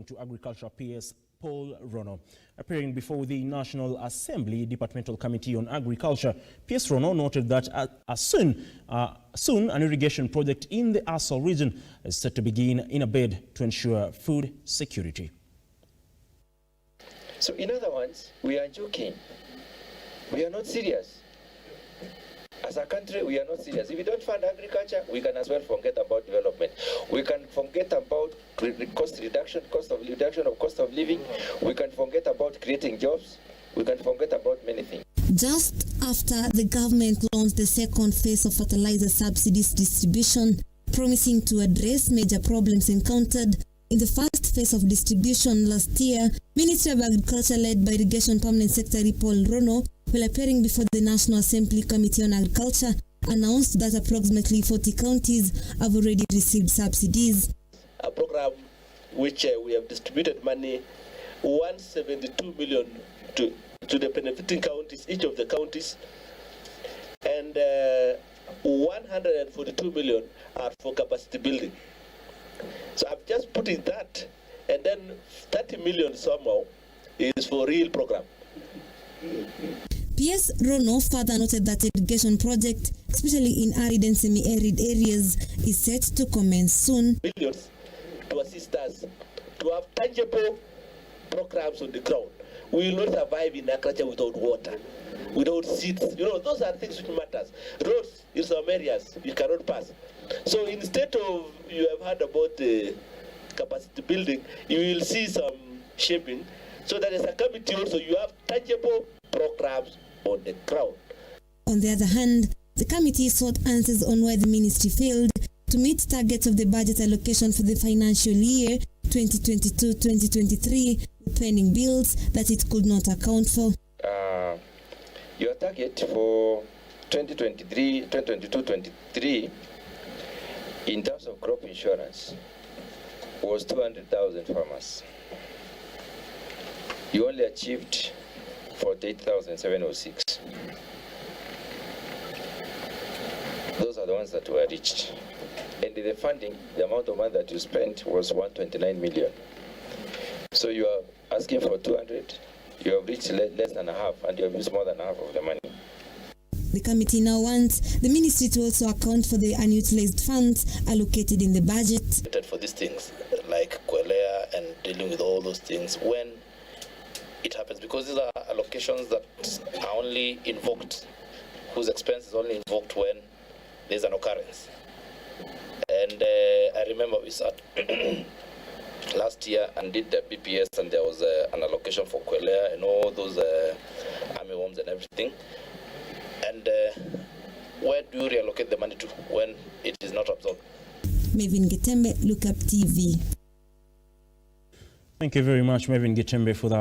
according to Agriculture PS Paul Rono. Appearing before the National Assembly Departmental Committee on Agriculture, PS Rono noted that soon an irrigation project in the Asal region is set to begin in a bid to ensure food security. So in other words, we are joking. We are not serious. As a country, we are not serious. If we don't fund agriculture, we can as well forget about development. We can forget about cost reduction of cost of living. We can forget about creating jobs. We can forget about many things. Just after the government launched the second phase of fertilizer subsidies distribution, promising to address major problems encountered in the first phase of distribution last year, Ministry of Agriculture, led by Irrigation Permanent Secretary Paul Rono, while appearing before the National Assembly Committee on Agriculture, announced that approximately 40 counties have already received subsidies. A program which we have distributed money, 172 million to the benefiting counties, each of the counties, and 142 million are for capacity building. So I'm just putting that, and then 30 million somehow is for real program. PS Rono further noted that the irrigation project, especially in arid and semi-arid areas, is set to commence soon. Millions to assist us to have tangible programs on the ground. We will not survive in agriculture without water, without seeds. You know, those are things which matters. Roads in some areas you cannot pass. So instead of you have heard about the capacity building, you will see some shaping. So that as a committee also you have tangible programs on the ground. On the other hand, the committee sought answers on why the ministry failed to meet targets of the budget allocation for the financial year 2022-2023, pending bills that it could not account for. Your target for 2022-23 in terms of crop insurance was 200,000 farmers. You only achieved 48,706. Those are the ones that were reached. And the funding, the amount of money that you spent was 129 million. So you are asking for 200, you have reached less than half, and you have used more than half of the money. The committee now wants the ministry to also account for the unutilized funds allocated in the budget. For these things, like Kwelea and dealing with all those things when it happens, because these are allocations that are only invoked, whose expense is only invoked when there's an occurrence. And I remember we sat last year and did the BPS, and there was an allocation for Kwelea and all those army worms and everything. And where do you reallocate the money to when it is not absorbed? Mevin Getembe, Look Up TV. Thank you very much, Mevin Getembe, for that.